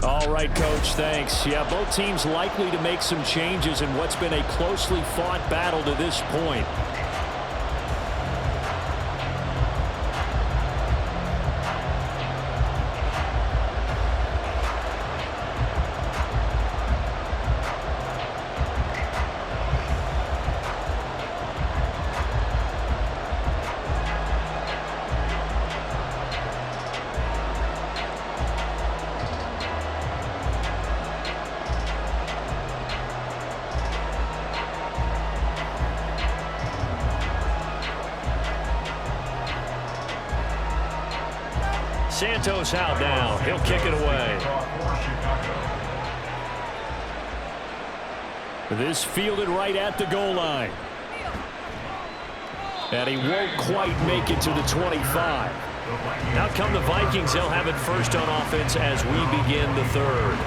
All right, Coach, thanks. Yeah, both teams likely to make some changes in what's been a closely fought battle to this point. Santos out now. He'll kick it away. This fielded right at the goal line. And he won't quite make it to the 25. Out come the Vikings. They'll have it first on offense as we begin the third.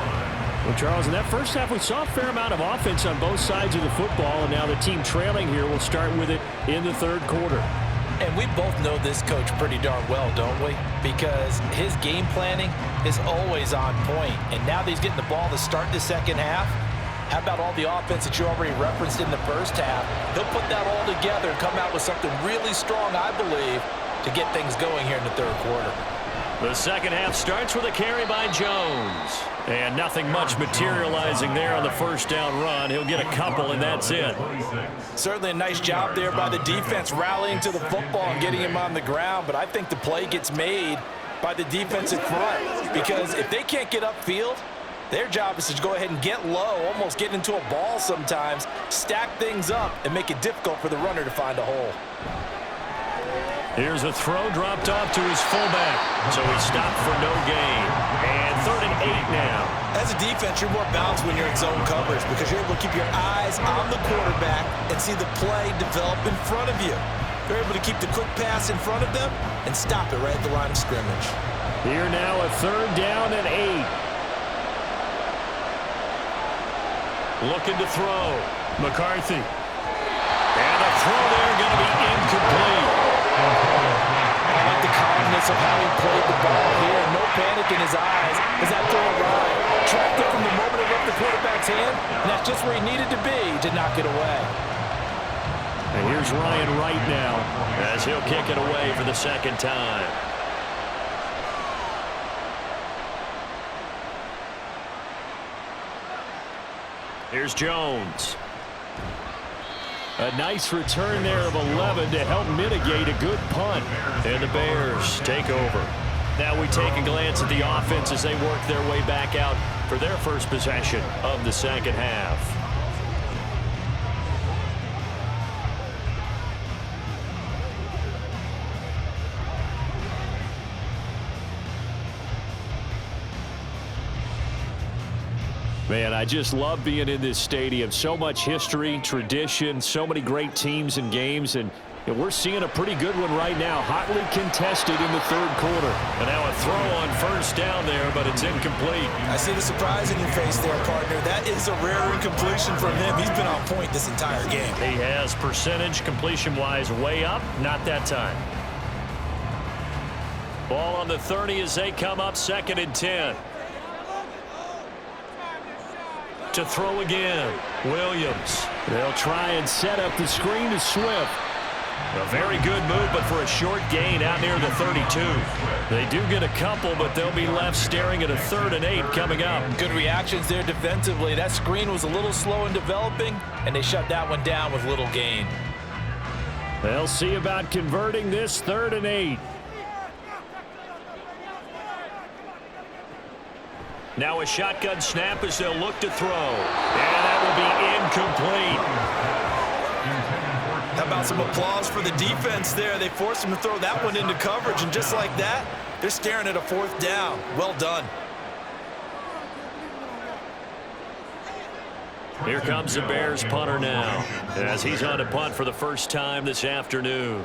Well, Charles, in that first half, we saw a fair amount of offense on both sides of the football, and now the team trailing here will start with it in the third quarter. And we both know this coach pretty darn well, don't we? Because his game planning is always on point. And now that he's getting the ball to start the second half, how about all the offense that you already referenced in the first half? He'll put that all together and come out with something really strong, I believe, to get things going here in the third quarter. The second half starts with a carry by Jones. And nothing much materializing there on the first down run. He'll get a couple, and that's it. Certainly a nice job there by the defense rallying to the football and getting him on the ground. But I think the play gets made by the defense in front. Because if they can't get upfield, their job is to go ahead and get low, almost get into a ball sometimes, stack things up, and make it difficult for the runner to find a hole. Here's a throw dropped off to his fullback. So he stopped for no gain. And 3rd and 8 now. As a defense, you're more balanced when you're in zone coverage because you're able to keep your eyes on the quarterback and see the play develop in front of you. You're able to keep the quick pass in front of them and stop it right at the line of scrimmage. Here now a 3rd down and 8. Looking to throw. McCarthy. And a throw there going to be incomplete. I like the calmness of how he played the ball here. No panic in his eyes as that throw arrived. Tracked it from the moment it left the quarterback's hand, and that's just where he needed to be to knock it away. And here's Ryan Wright now as he'll kick it away for the second time. Here's Jones. A nice return there of 11 to help mitigate a good punt. And the Bears take over. Now we take a glance at the offense as they work their way back out for their first possession of the second half. Man, I just love being in this stadium. So much history, tradition, so many great teams and games, and we're seeing a pretty good one right now. Hotly contested in the third quarter. And now a throw on first down there, but it's incomplete. I see the surprise in your face there, partner. That is a rare incompletion from him. He's been on point this entire game. He has percentage completion-wise way up. Not that time. Ball on the 30 as they come up 2nd and 10. To throw again, Williams. They'll try and set up the screen to Swift. A very good move, but for a short gain out near the 32. They do get a couple, but they'll be left staring at a 3rd and 8 coming up. Good reactions there defensively. That screen was a little slow in developing, and they shut that one down with little gain. They'll see about converting this 3rd and 8. Now a shotgun snap as they'll look to throw. And that will be incomplete. How about some applause for the defense there? They forced him to throw that one into coverage, and just like that, they're staring at a 4th down. Well done. Here comes the Bears punter now as he's on to punt for the first time this afternoon.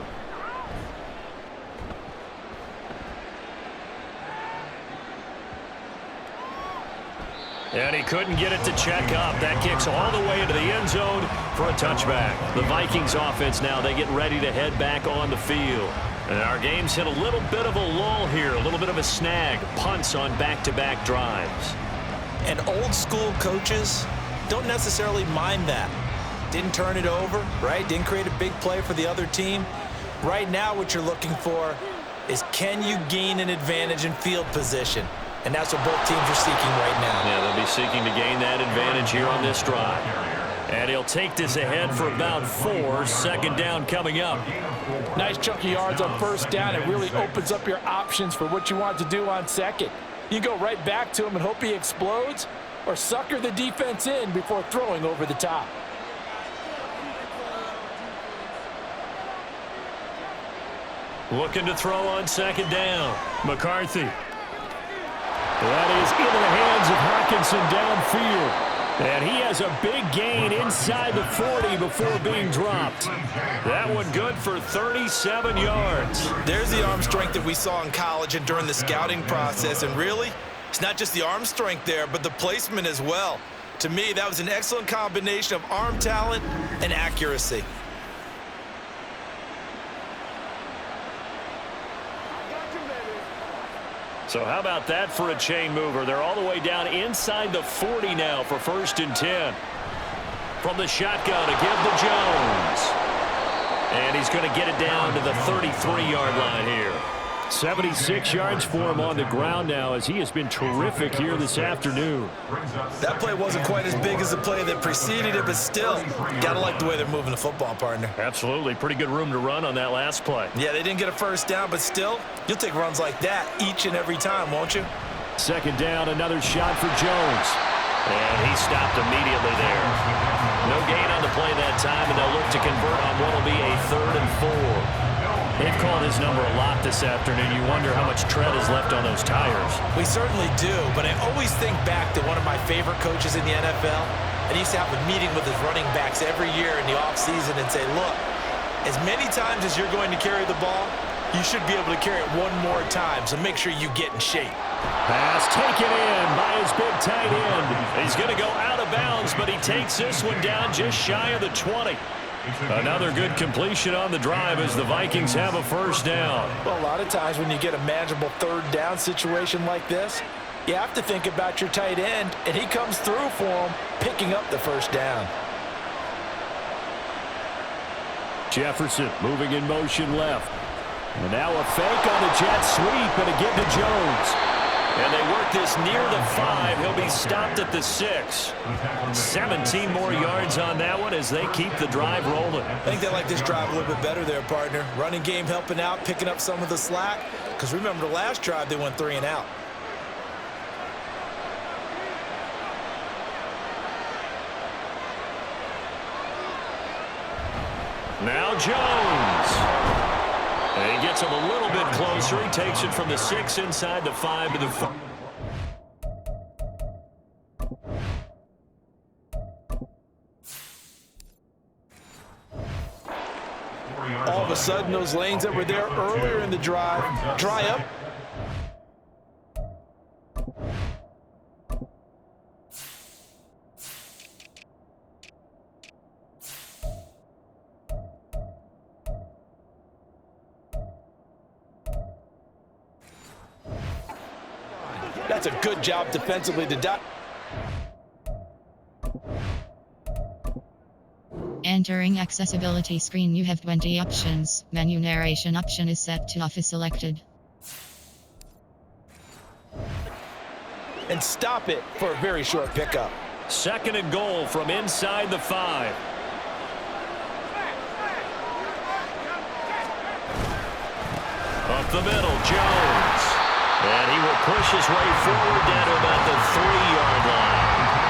And he couldn't get it to check up. That kicks all the way into the end zone for a touchback. The Vikings offense now, they get ready to head back on the field. And our game's hit a little bit of a lull here, a little bit of a snag. Punts on back-to-back drives. And old school coaches don't necessarily mind that. Didn't turn it over, right? Didn't create a big play for the other team. Right now what you're looking for is, can you gain an advantage in field position? And that's what both teams are seeking right now. Yeah, they'll be seeking to gain that advantage here on this drive. And he'll take this ahead for about 4. Second down coming up. Nice chunk of yards on first down. It really opens up your options for what you want to do on second. You go right back to him and hope he explodes, or sucker the defense in before throwing over the top. Looking to throw on second down. McCarthy. That is into the hands of Hawkinson downfield. And he has a big gain inside the 40 before being dropped. That one good for 37 yards. There's the arm strength that we saw in college and during the scouting process. And really, it's not just the arm strength there, but the placement as well. To me, that was an excellent combination of arm talent and accuracy. So how about that for a chain mover? They're all the way down inside the 40 now for 1st and 10. From the shotgun to give to Jones. And he's going to get it down to the 33-yard line here. 76 yards for him on the ground now, as he has been terrific here this afternoon. That play wasn't quite as big as the play that preceded it, but still, gotta like the way they're moving the football, partner. Absolutely. Pretty good room to run on that last play. Yeah, they didn't get a first down, but still, you'll take runs like that each and every time, won't you? Second down, another shot for Jones. And he stopped immediately there. No gain on the play that time, and they'll look to convert on what will be a 3rd and 4. They've called his number a lot this afternoon. You wonder how much tread is left on those tires. We certainly do, but I always think back to one of my favorite coaches in the NFL. And he used to have a meeting with his running backs every year in the offseason and say, look, as many times as you're going to carry the ball, you should be able to carry it one more time, so make sure you get in shape. Pass taken in by his big tight end. He's going to go out of bounds, but he takes this one down just shy of the 20. Another good completion on the drive as the Vikings have a first down. Well, a lot of times when you get a manageable 3rd down situation like this, you have to think about your tight end, and he comes through for him, picking up the first down. Jefferson moving in motion left. And now a fake on the jet sweep and a give to Jones. And they work this near the 5. He'll be stopped at the 6. 17 more yards on that one as they keep the drive rolling. I think they like this drive a little bit better there, partner. Running game helping out, picking up some of the slack. Because remember, the last drive, they went 3 and out. Now Jones. And he gets him a little bit closer. He takes it from the 6 inside the 5 to the 5. All of a sudden, those lanes that were there earlier in the drive dry up. That's a good job defensively to dot. Entering accessibility screen, you have 20 options. Menu narration option is set to off is selected. And stop it for a very short pickup. 2nd and goal from inside the 5. Up the middle, Jones. And he will push his way forward down to about the 3-yard line.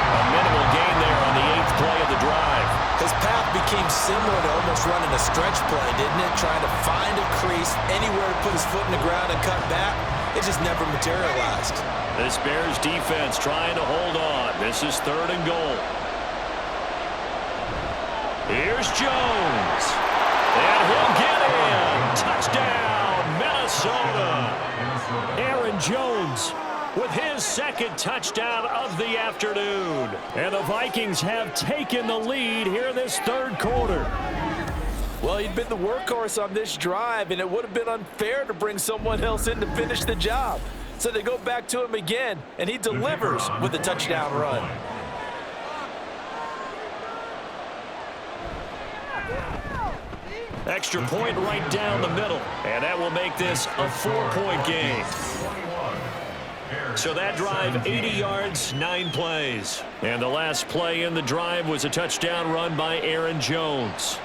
A minimal gain there on the 8th play of the drive. His path became similar to almost running a stretch play, didn't it? Trying to find a crease, anywhere to put his foot in the ground and cut back. It just never materialized. This Bears defense trying to hold on. This is 3rd and goal. Here's Jones. And he'll get in. Touchdown, Minnesota. Aaron Jones with his 2nd touchdown of the afternoon. And the Vikings have taken the lead here in this 3rd quarter. Well, he'd been the workhorse on this drive, and it would have been unfair to bring someone else in to finish the job. So they go back to him again, and he delivers with a touchdown run. Extra point right down the middle, and that will make this a 4-point game. So that drive, 80 yards, 9 plays. And the last play in the drive was a touchdown run by Aaron Jones.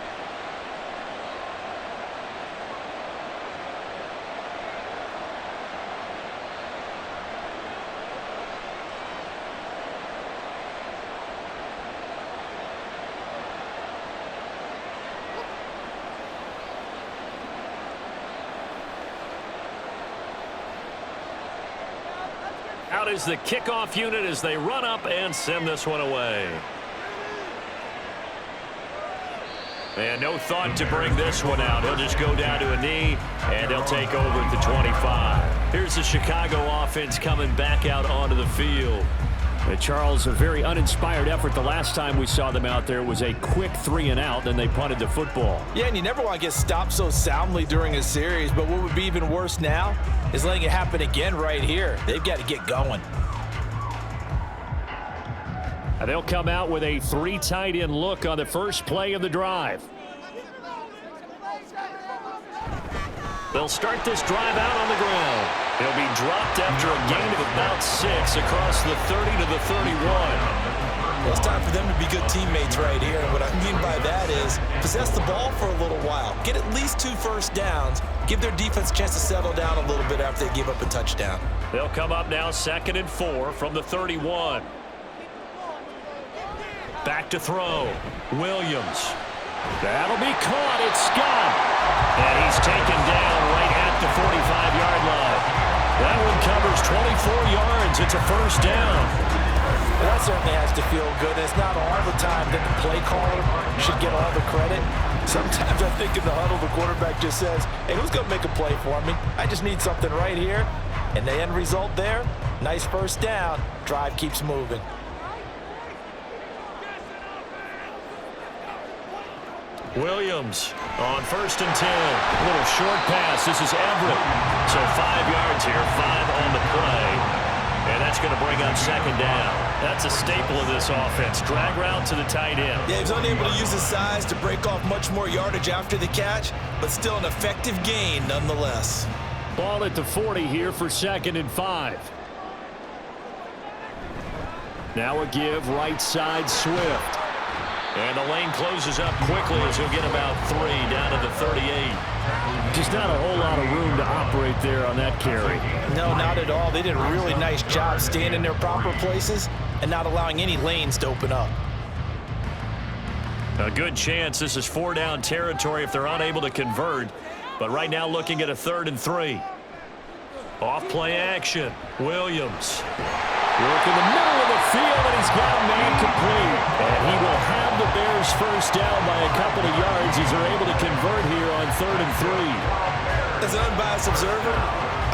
Out is the kickoff unit as they run up and send this one away. And no thought to bring this one out. He'll just go down to a knee, and he'll take over at the 25. Here's the Chicago offense coming back out onto the field. And Charles, a very uninspired effort. The last time we saw them out there was a quick 3-and-out, then they punted the football. Yeah, and you never want to get stopped so soundly during a series, but what would be even worse now is letting it happen again right here. They've got to get going. And they'll come out with a 3 tight end look on the first play of the drive. They'll start this drive out on the ground. He'll be dropped after a gain of about 6 across the 30 to the 31. Well, it's time for them to be good teammates right here. And what I mean by that is possess the ball for a little while. Get at least 2 first downs. Give their defense a chance to settle down a little bit after they give up a touchdown. They'll come up now 2nd and 4 from the 31. Back to throw. Williams. That'll be caught. It's Scott. And he's taken down right at the 45-yard line. That one covers 24 yards. It's a first down. Well, that certainly has to feel good. It's not all the time that the play caller should get all the credit. Sometimes I think in the huddle, the quarterback just says, hey, who's going to make a play for me? I just need something right here. And the end result there, nice first down. Drive keeps moving. Williams on 1st and 10. A little short pass. This is Everett. So 5 yards here, 5 on the play. And that's going to bring up 2nd down. That's a staple of this offense. Drag route to the tight end. Yeah, he's unable to use his size to break off much more yardage after the catch, but still an effective gain nonetheless. Ball at the 40 here for 2nd and 5. Now a give right side Swift. And the lane closes up quickly as he'll get about 3 down to the 38. Just not a whole lot of room to operate there on that carry. No, not at all. They did a really nice job staying in their proper places and not allowing any lanes to open up. A good chance this is 4-down territory if they're unable to convert. But right now looking at a 3rd and 3. Off play action. Williams. Work in the middle of the field, and he's got a man complete. And he will have the Bears first down by a couple of yards as they're able to convert here on 3rd and 3. As an unbiased observer,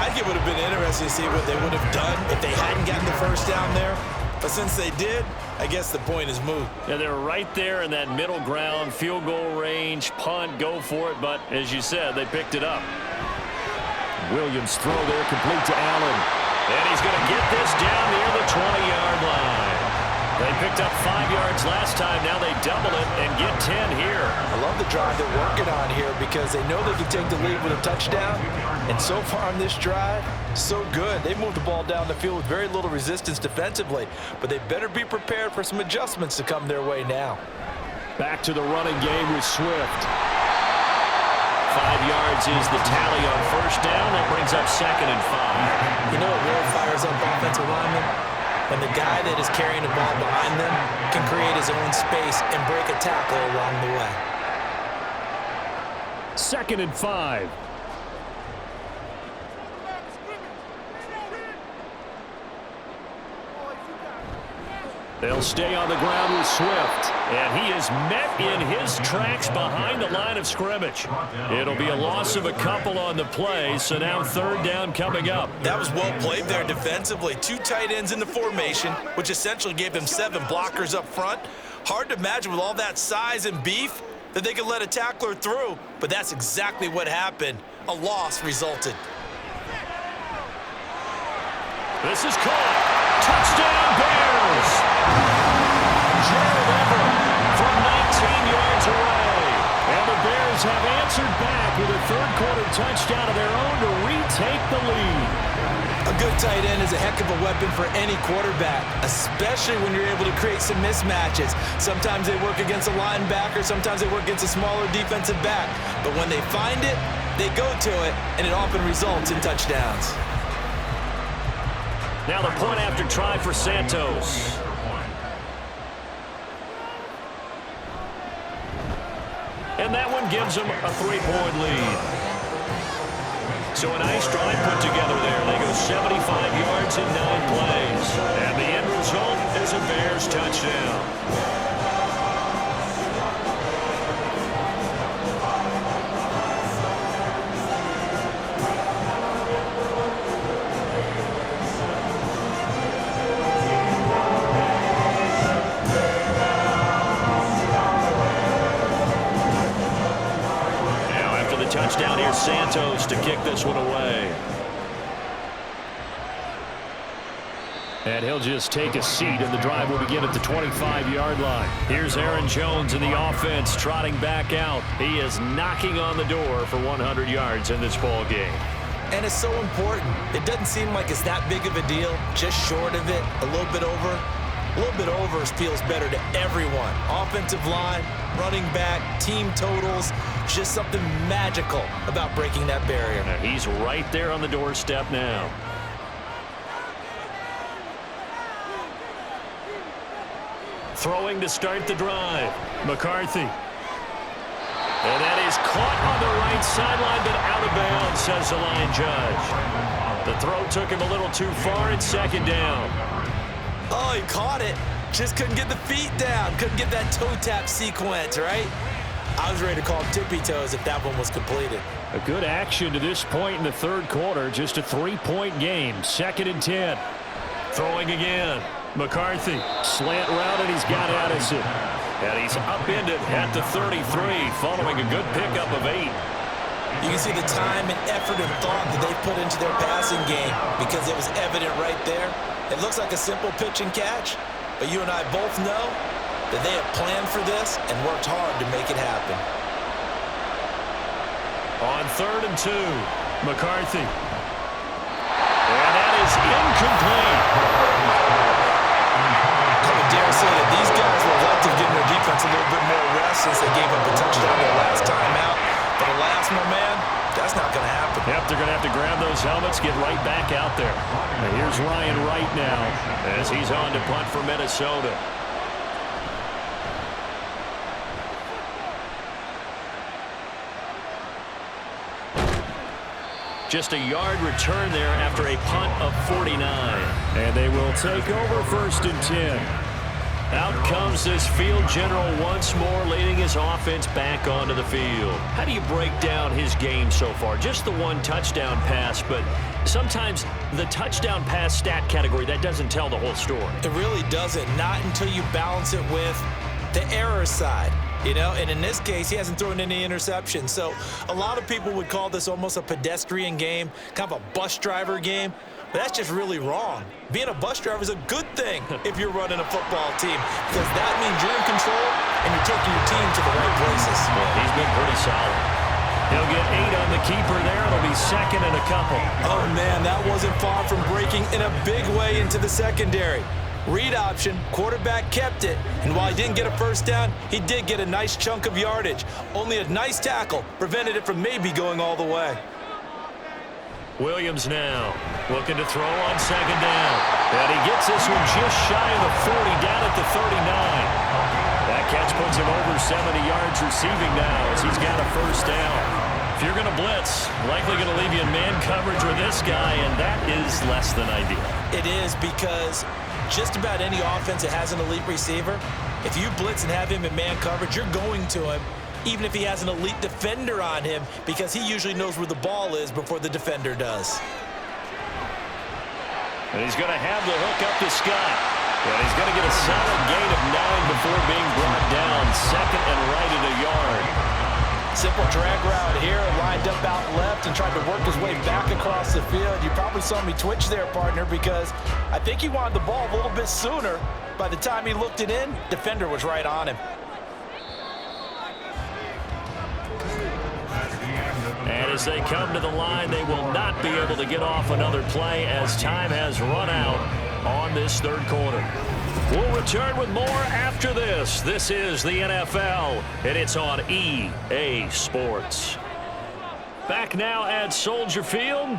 I think it would have been interesting to see what they would have done if they hadn't gotten the first down there. But since they did, I guess the point is moot. Yeah, they're right there in that middle ground, field goal range, punt, go for it. But as you said, they picked it up. Williams throw there complete to Allen. And he's going to get this down near the 20-yard line. They picked up 5 yards last time. Now they double it and get 10 here. I love the drive they're working on here because they know they can take the lead with a touchdown. And so far on this drive, so good. They moved the ball down the field with very little resistance defensively. But they better be prepared for some adjustments to come their way now. Back to the running game with Swift. 5 yards is the tally on first down. That brings up 2nd and 5. You know what really fires up offensive linemen? When the guy that is carrying the ball behind them can create his own space and break a tackle along the way. 2nd and 5. They'll stay on the ground with Swift. And he is met in his tracks behind the line of scrimmage. It'll be a loss of a couple on the play, so now 3rd down coming up. That was well played there defensively. 2 tight ends in the formation, which essentially gave them 7 blockers up front. Hard to imagine with all that size and beef that they could let a tackler through, but that's exactly what happened. A loss resulted. This is caught. Touchdown, Bears. Gerald Everett from 19 yards away. And the Bears have answered back with a third-quarter touchdown of their own to retake the lead. A good tight end is a heck of a weapon for any quarterback, especially when you're able to create some mismatches. Sometimes they work against a linebacker, sometimes they work against a smaller defensive back. But when they find it, they go to it, and it often results in touchdowns. Now the point after try for Santos. And that one gives them a 3-point lead. So a nice drive put together there. They go 75 yards in 9 plays. And the end result is a Bears touchdown. Touchdown here, Santos, to kick this one away. And he'll just take a seat, and the drive will begin at the 25-yard line. Here's Aaron Jones in the offense, trotting back out. He is knocking on the door for 100 yards in this ball game. And it's so important. It doesn't seem like it's that big of a deal, just short of it, a little bit over. A little bit over feels better to everyone. Offensive line, running back, team totals, just something magical about breaking that barrier. Now he's right there on the doorstep now. Throwing to start the drive. McCarthy. And that is caught on the right sideline, but out of bounds, says the line judge. The throw took him a little too far. It's second down. Oh, he caught it. Just couldn't get the feet down. Couldn't get that toe tap sequence, right? I was ready to call tippy toes if that one was completed. A good action to this point in the third quarter. Just a 3-point game. 2nd and 10. Throwing again. McCarthy. Slant route, and he's got Addison. And he's upended at the 33, following a good pickup of 8. You can see the time and effort and thought that they put into their passing game because it was evident right there. It looks like a simple pitch and catch, but you and I both know that they have planned for this and worked hard to make it happen. On 3rd and 2, McCarthy. And that is incomplete. I would dare say that these guys would like to give their defense a little bit more rest since they gave up a touchdown their last time out. But alas, my man, that's not going to happen. Yep, they're going to have to grab those helmets, get right back out there. And here's Ryan Wright now as he's on to punt for Minnesota. Just a yard return there after a punt of 49. And they will take over 1st and 10. Out comes this field general once more, leading his offense back onto the field. How do you break down his game so far? Just the one touchdown pass, but sometimes the touchdown pass stat category, that doesn't tell the whole story. It really doesn't, not until you balance it with the error side. You know, and in this case, he hasn't thrown any interceptions. So a lot of people would call this almost a pedestrian game, kind of a bus driver game. But that's just really wrong. Being a bus driver is a good thing if you're running a football team, because that means you're in control and you're taking your team to the right places. Well, he's been pretty solid. He'll get 8 on the keeper there. It'll be 2nd and a couple. Oh, man, that wasn't far from breaking in a big way into the secondary. Read option, quarterback kept it, and while he didn't get a first down, he did get a nice chunk of yardage. Only a nice tackle prevented it from maybe going all the way. Williams now looking to throw on 2nd down. And he gets this one just shy of the 40, down at the 39. That catch puts him over 70 yards receiving now as he's got a first down. If you're going to blitz, likely going to leave you in man coverage with this guy, and that is less than ideal. It is, because just about any offense that has an elite receiver, if you blitz and have him in man coverage, you're going to him, even if he has an elite defender on him, because he usually knows where the ball is before the defender does. And he's going to have the hook up to Scott. And he's going to get a solid gain of 9 before being brought down. 2nd and right at a yard. Simple drag route here, lined up out left and tried to work his way back across the field. You probably saw me twitch there, partner, because I think he wanted the ball a little bit sooner. By the time he looked it in, defender was right on him. And as they come to the line, they will not be able to get off another play as time has run out on this third quarter. We'll return with more after this. This is the NFL, and it's on EA Sports. Back now at Soldier Field.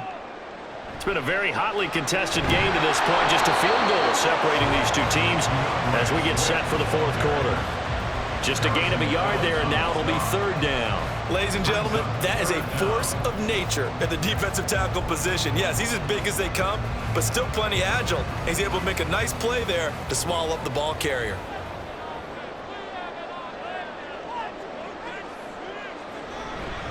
It's been a very hotly contested game to this point. Just a field goal separating these two teams as we get set for the fourth quarter. Just a gain of a yard there, and now it'll be third down. Ladies and gentlemen, that is a force of nature at the defensive tackle position. Yes, he's as big as they come, but still plenty agile. He's able to make a nice play there to swallow up the ball carrier.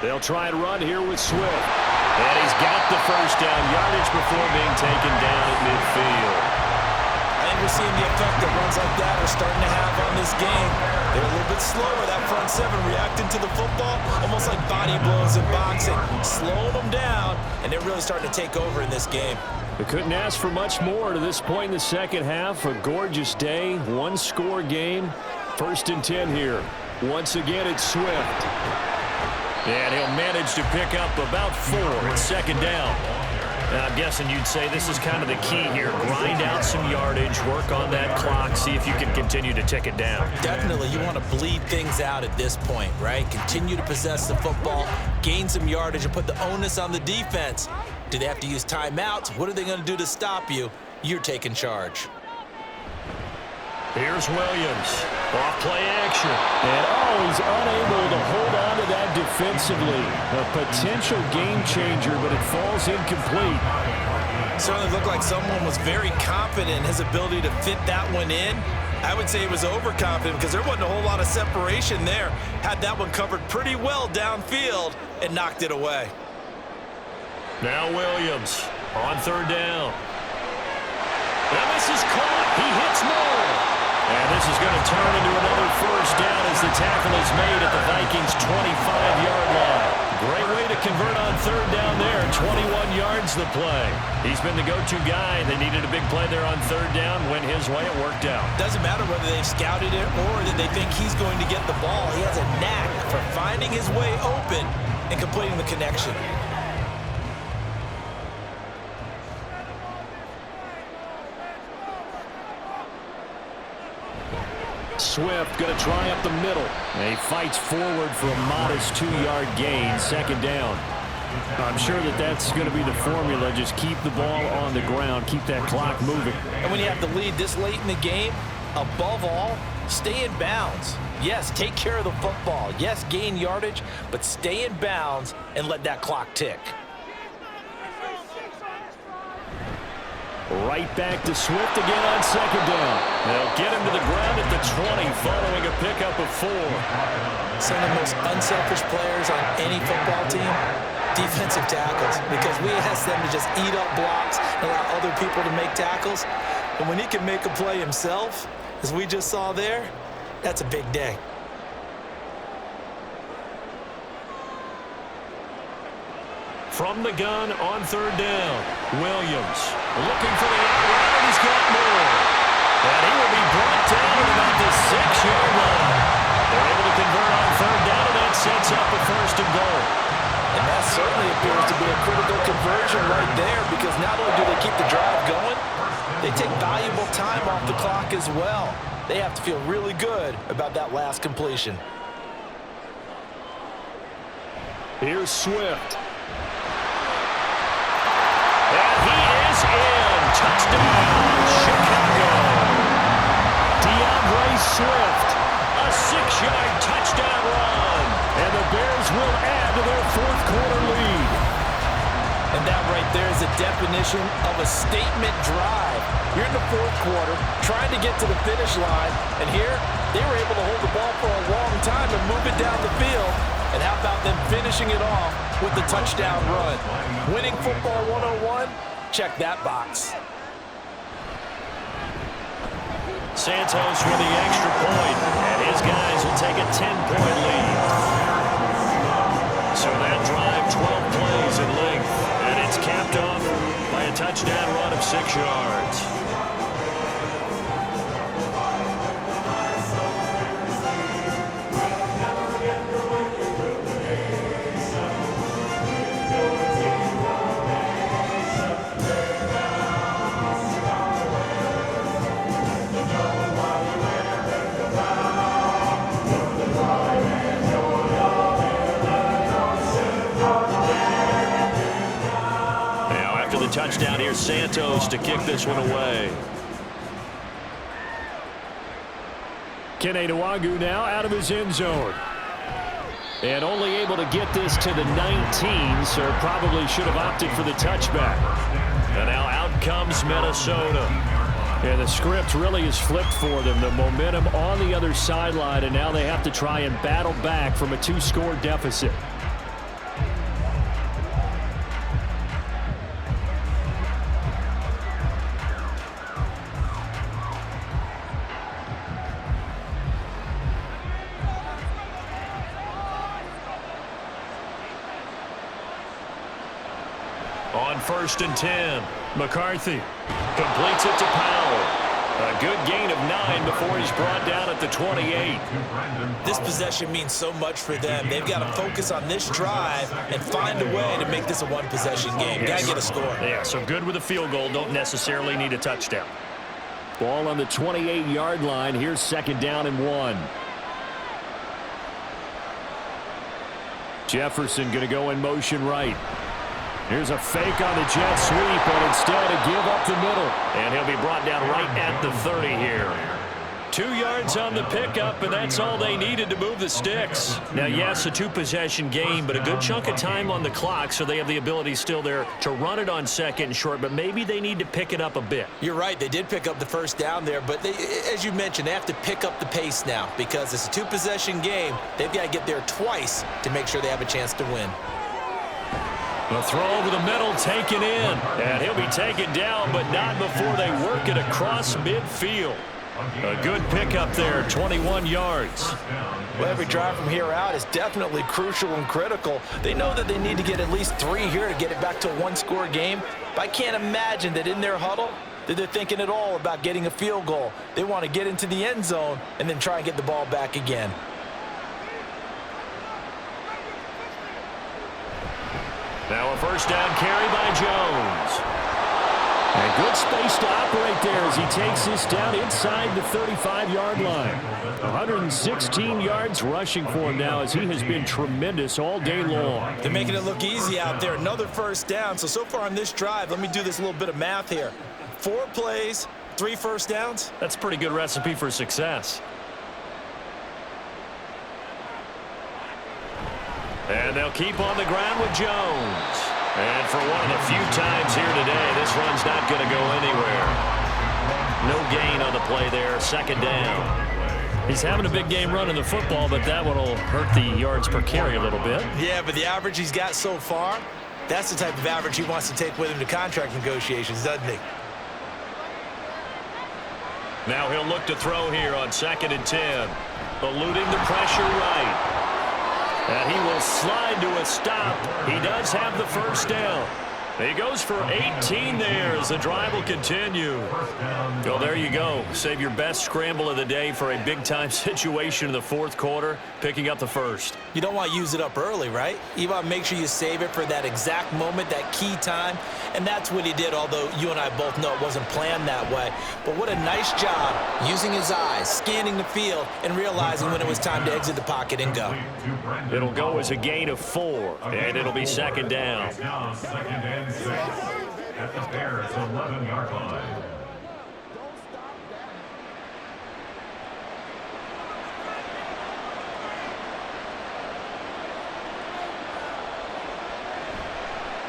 They'll try and run here with Swift. And he's got the first down yardage before being taken down at midfield. I think we're seeing the effect that runs like that are starting to have on this game. They're a little bit slower, that front seven, reacting to the football, almost like body blows in boxing, slowing them down, and they're really starting to take over in this game. They couldn't ask for much more to this point in the second half. A gorgeous day, one-score game. 1st and 10 here. Once again, it's Swift. And he'll manage to pick up about 4. It's second down. Now, I'm guessing you'd say this is kind of the key here. Grind out some yardage, work on that clock, see if you can continue to tick it down. Definitely. You want to bleed things out at this point, right? Continue to possess the football, gain some yardage, and put the onus on the defense. Do they have to use timeouts? What are they going to do to stop you? You're taking charge. Here's Williams. Off play action. And he's unable to hold on to that defensively. A potential game changer, but it falls incomplete. Certainly looked like someone was very confident in his ability to fit that one in. I would say he was overconfident because there wasn't a whole lot of separation there. Had that one covered pretty well downfield and knocked it away. Now Williams on third down. And this is caught. He hits Moore. And this is going to turn into another first down as the tackle is made at the Vikings' 25-yard line. Great way to convert on third down there. 21 yards the play. He's been the go-to guy. They needed a big play there on third down. Went his way. It worked out. Doesn't matter whether they've scouted it or that they think he's going to get the ball. He has a knack for finding his way open and completing the connection. Swift going to try up the middle. And he fights forward for a modest 2-yard gain. Second down. I'm sure that's going to be the formula. Just keep the ball on the ground. Keep that clock moving. And when you have the lead this late in the game, above all, stay in bounds. Yes, take care of the football. Yes, gain yardage, but stay in bounds and let that clock tick. Right back to Swift again on second down. They'll get him to the ground at the 20 following a pickup of 4. Some of the most unselfish players on any football team, defensive tackles, because we ask them to just eat up blocks and allow other people to make tackles. And when he can make a play himself, as we just saw there, that's a big day. From the gun on third down, Williams looking for the out route, and he's got more. And he will be brought down at about the 6-yard line. They're able to convert on third down, and that sets up a 1st and goal. And that certainly appears to be a critical conversion right there, because not only do they keep the drive going, they take valuable time off the clock as well. They have to feel really good about that last completion. Here's Swift. And he is in. Touchdown, Chicago. DeAndre Swift, a 6-yard touchdown run. And the Bears will add to their fourth quarter lead. And that right there is a definition of a statement drive. You're in the fourth quarter, trying to get to the finish line, and here they were able to hold the ball for a long time and move it down the field. And how about them finishing it off with the touchdown run? Winning football 101, check that box. Santos with the extra point, and his guys will take a 10-point lead. So that drive, 12 plays in length, and it's capped off by a touchdown run of 6 yards. Touchdown here, Santos to kick this one away. Kene Nwagu now out of his end zone. And only able to get this to the 19, so probably should have opted for the touchback. And now out comes Minnesota. And the script really is flipped for them. The momentum on the other sideline, and now they have to try and battle back from a 2-score deficit. On 1st and 10, McCarthy completes it to Powell. A good gain of 9 before he's brought down at the 28. This possession means so much for them. They've got to focus on this drive and find a way to make this a one-possession game. Got to get a score. Yeah, so good with a field goal. Don't necessarily need a touchdown. Ball on the 28-yard line. Here's 2nd down and 1. Jefferson going to go in motion right. Here's a fake on the jet sweep, and instead a give up the middle. And he'll be brought down right at the 30 here. 2 yards on the pickup, and that's all they needed to move the sticks. Now, yes, a 2-possession game, but a good chunk of time on the clock, so they have the ability still there to run it on 2nd and short, but maybe they need to pick it up a bit. You're right. They did pick up the 1st down there, but as you mentioned, they have to pick up the pace now because it's a 2-possession game. They've got to get there twice to make sure they have a chance to win. The throw over the middle taken in. And he'll be taken down, but not before they work it across midfield. A good pickup there, 21 yards. Well, every drive from here out is definitely crucial and critical. They know that they need to get at least 3 here to get it back to a 1-score game. But I can't imagine that in their huddle that they're thinking at all about getting a field goal. They want to get into the end zone and then try and get the ball back again. Now a 1st down carry by Jones. And good space to operate there as he takes this down inside the 35-yard line. 116 yards rushing for him now as he has been tremendous all day long. They're making it look easy out there. Another 1st down. So far on this drive, let me do this little bit of math here. 4 plays, 3 1st downs. That's a pretty good recipe for success. And they'll keep on the ground with Jones. And for one of the few times here today, this run's not going to go anywhere. No gain on the play there, 2nd down. He's having a big game running the football, but that one will hurt the yards per carry a little bit. Yeah, but the average he's got so far, that's the type of average he wants to take with him to contract negotiations, doesn't he? Now he'll look to throw here on 2nd and 10. Eluding the pressure right. And he will slide to a stop. He does have the 1st down. He goes for 18 there as the drive will continue. Well, there you go. Save your best scramble of the day for a big-time situation in the 4th quarter, picking up the 1st. You don't want to use it up early, right? You want to make sure you save it for that exact moment, that key time. And that's what he did, although you and I both know it wasn't planned that way. But what a nice job using his eyes, scanning the field, and realizing when it was time to exit the pocket and go. It'll go as a gain of 4, and it'll be 2nd down. Now 2nd and 6 at the Bears' 11-yard line.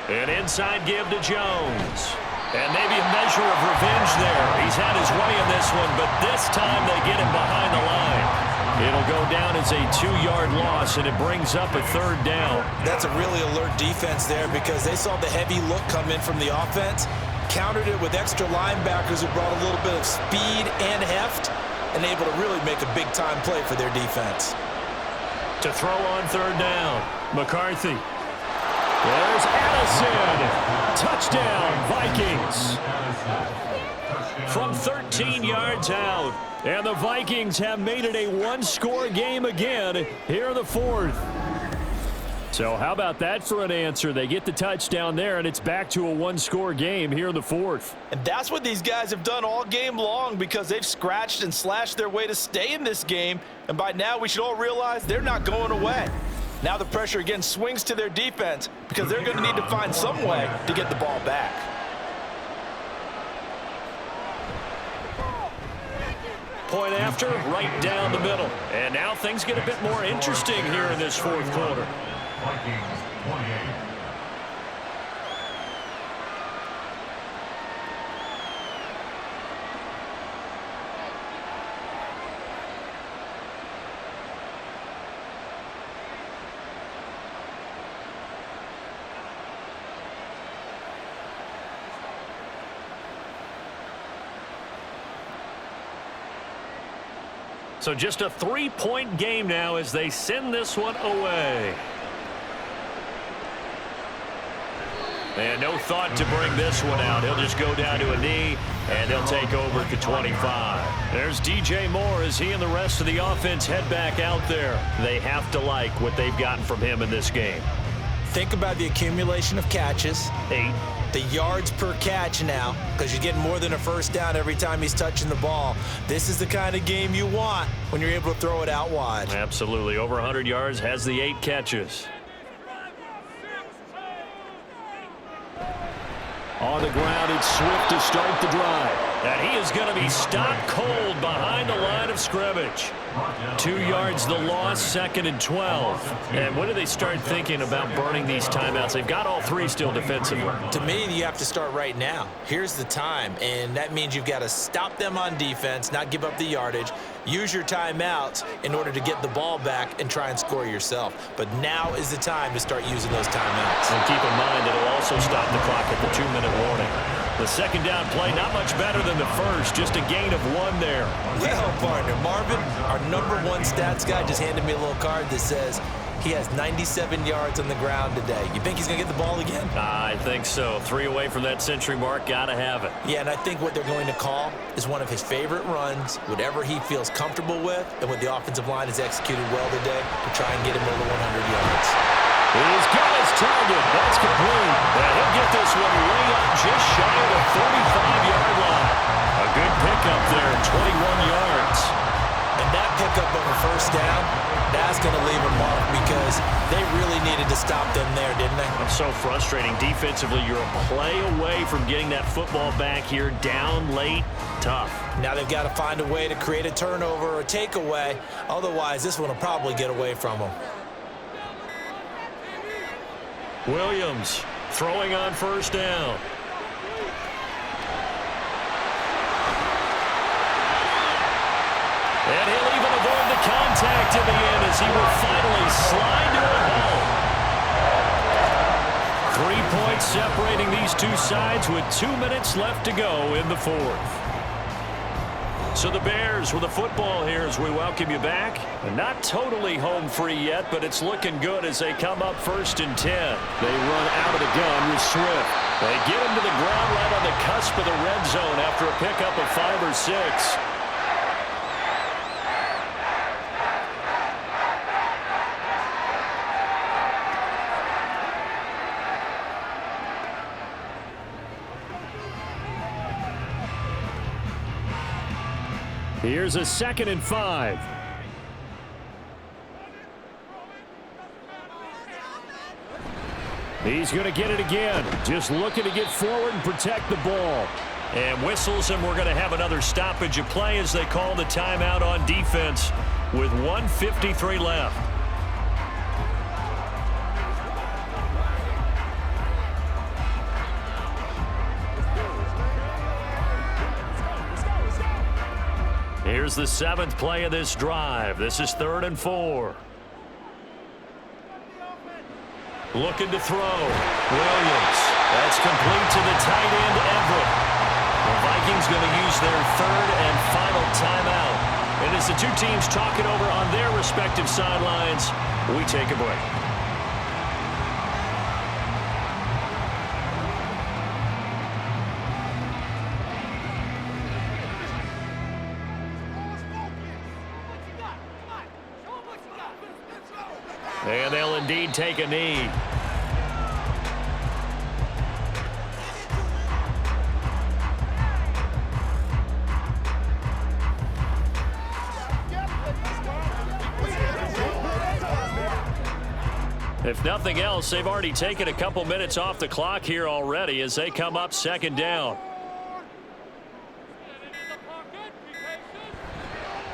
An inside give to Jones. And maybe a measure of revenge there. He's had his way in this one, but this time they get him behind the line. It'll go down as a 2-yard loss, and it brings up a 3rd down. That's a really alert defense there because they saw the heavy look come in from the offense, countered it with extra linebackers who brought a little bit of speed and heft, and able to really make a big-time play for their defense. To throw on third down. McCarthy. There's Addison. Touchdown, Vikings. From 13 yards out. And the Vikings have made it a one-score game again here in the fourth. So how about that for an answer? They get the touchdown there, and it's back to a one-score game here in the fourth. And that's what these guys have done all game long because they've scratched and slashed their way to stay in this game. And by now, we should all realize they're not going away. Now the pressure again swings to their defense because they're going to need to find some way to get the ball back. Point after, right down the middle. And now things get a bit more interesting here in this fourth quarter. Vikings 28. So just a 3-point game now as they send this one away. And no thought to bring this one out. He'll just go down to a knee, and they'll take over at the 25. There's DJ Moore as he and the rest of the offense head back out there. They have to like what they've gotten from him in this game. Think about the accumulation of catches. 8. The yards per catch now, because you're getting more than a first down every time he's touching the ball. This is the kind of game you want when you're able to throw it out wide. Absolutely. Over 100 yards, has the 8 catches. On the ground, it's Swift to start the drive. And he is going to be stopped cold behind the line of scrimmage. 2 yards the loss, 2nd and 12. And when do they start thinking about burning these timeouts? They've got all 3 still defensively. To me, you have to start right now. Here's the time, and that means you've got to stop them on defense, not give up the yardage, use your timeouts in order to get the ball back and try and score yourself. But now is the time to start using those timeouts. And keep in mind that it'll also stop the clock at the 2-minute warning. The second down play, not much better than the first, just a gain of 1 there. Well, partner, Marvin, our #1 stats guy just handed me a little card that says he has 97 yards on the ground today. You think he's going to get the ball again? I think so. 3 away from that century mark, got to have it. Yeah, and I think what they're going to call is one of his favorite runs, whatever he feels comfortable with, and what the offensive line has executed well today to try and get him over 100 yards. He's got his target. That's complete. And he'll get this one way up just shy of the 35-yard line. A good pickup there, 21 yards. And that pickup of a first down, that's going to leave a mark because they really needed to stop them there, didn't they? It's so frustrating. Defensively, you're a play away from getting that football back here, down late, tough. Now they've got to find a way to create a turnover or a takeaway. Otherwise, this one will probably get away from them. Williams throwing on first down. And he'll even avoid the contact in the end as he will finally slide to a hole. 3 points separating these two sides with 2 minutes left to go in the fourth. So the Bears with the football here as we welcome you back. Not totally home free yet, but it's looking good as they come up 1st and 10. They run out of the gun with Swift. They get him to the ground right on the cusp of the red zone after a pickup of 5 or 6. Here's a 2nd and 5. He's going to get it again. Just looking to get forward and protect the ball. And whistles, and we're going to have another stoppage of play as they call the timeout on defense with 1:53 left. Here's the 7th play of this drive. This is 3rd and 4. Looking to throw. Williams. That's complete to the tight end, Everett. The Vikings going to use their 3rd and final timeout. It as the two teams talk it over on their respective sidelines, we take a break. And they'll indeed take a knee. If nothing else, they've already taken a couple minutes off the clock here already as they come up second down.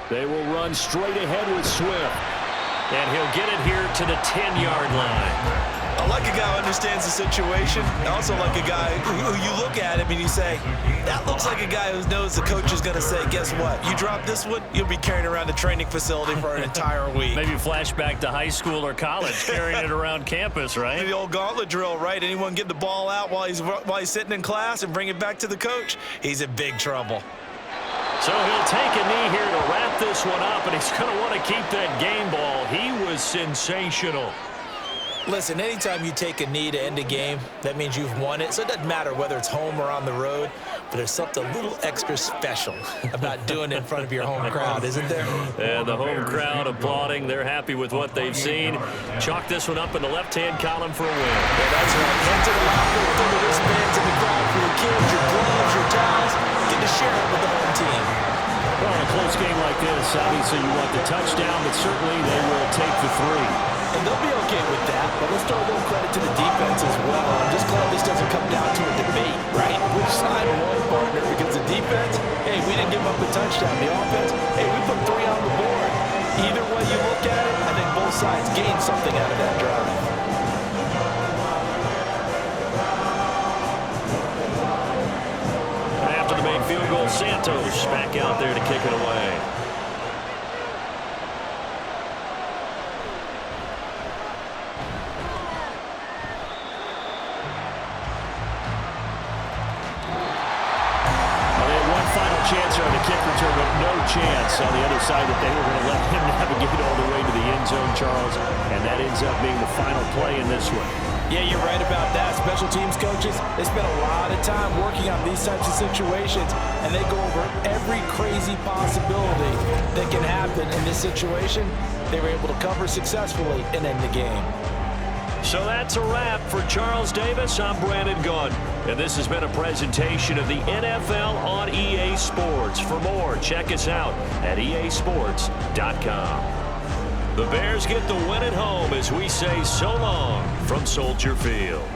They will run straight ahead with Swift. And he'll get it here to the 10-yard line. I like a guy who understands the situation. I also like a guy who you look at him and you say, that looks like a guy who knows the coach is going to say, guess what? You drop this one, you'll be carrying around the training facility for an entire week. Maybe flashback to high school or college, carrying it around campus, right? The old gauntlet drill, right? Anyone get the ball out while he's sitting in class and bring it back to the coach, he's in big trouble. So he'll take a knee here to wrap this one up, and he's going to want to keep that game ball. He was sensational. Listen, anytime you take a knee to end a game, that means you've won it. So it doesn't matter whether it's home or on the road, but there's something a little extra special about doing it in front of your home crowd, isn't there? And the home crowd applauding. They're happy with what they've seen. Chalk this one up in the left-hand column for a win. Yeah, that's right. Head to the locker, throw the wristbands in the crowd for your kids, your gloves, your towels. Get to share it with the home team. Well, in a close game like this, obviously you want the touchdown, but certainly they will take the 3. And they'll be okay with that, but let's throw a little credit to the defense as well. I'm just glad this doesn't come down to a debate, right? Which side won, partner? Because the defense, hey, we didn't give up a touchdown. The offense, hey, we put 3 on the board. Either way you look at it, I think both sides gained something out of that drive. After the main field goal, Santos back out there to kick it away. Chance on the kick return, but no chance on the other side that they were going to let him navigate all the way to the end zone, Charles. And that ends up being the final play in this one. Yeah, you're right about that. Special teams coaches, they spend a lot of time working on these types of situations, and they go over every crazy possibility that can happen in this situation. They were able to cover successfully and end the game. So that's a wrap for Charles Davis. I'm Brandon Gunn, and this has been a presentation of the NFL on EA Sports. For more, check us out at easports.com. The Bears get the win at home as we say so long from Soldier Field.